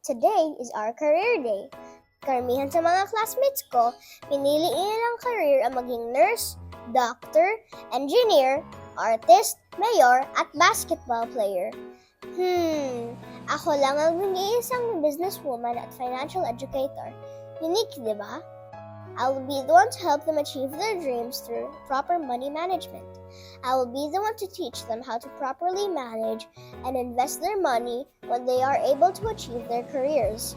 Today is our career day. Karamihan sa mga classmates ko, pinili nilang career ang maging nurse, doctor, engineer, artist, mayor, at basketball player. Ako lang ang nag-iisang businesswoman at financial educator. Unique, di ba? I will be the one to help them achieve their dreams through proper money management. I will be the one to teach them how to properly manage and invest their money when they are able to achieve their careers.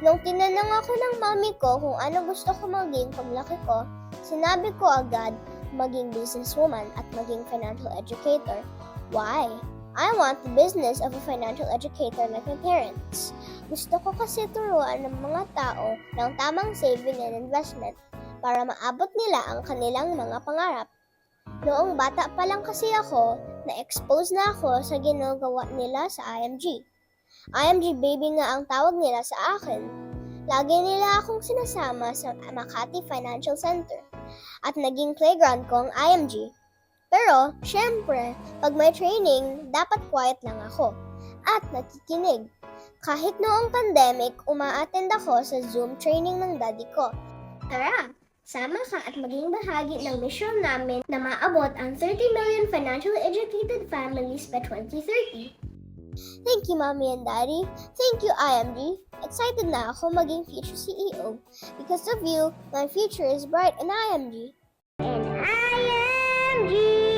Nung tinanong ako ng mami ko kung ano gusto ko maging paglaki ko, sinabi ko agad maging businesswoman at maging financial educator. Why? I want the business of a financial educator like my parents. Gusto ko kasi turuan ng mga tao ng tamang saving and investment para maabot nila ang kanilang mga pangarap. Noong bata pa lang kasi ako, na-expose na ako sa ginagawa nila sa IMG. IMG baby nga ang tawag nila sa akin. Lagi nila akong sinasama sa Makati Financial Center at naging playground ko ang IMG. Pero, syempre, pag may training, dapat quiet lang ako at nakikinig. Kahit noong pandemic, uma-attend ako sa Zoom training ng daddy ko. Tara, sama ka at maging bahagi ng mission namin na maabot ang 30 million financially educated families by 2030. Thank you, Mommy and Daddy. Thank you, IMG. Excited na ako maging future CEO. Because of you, my future is bright in IMG. And IMG!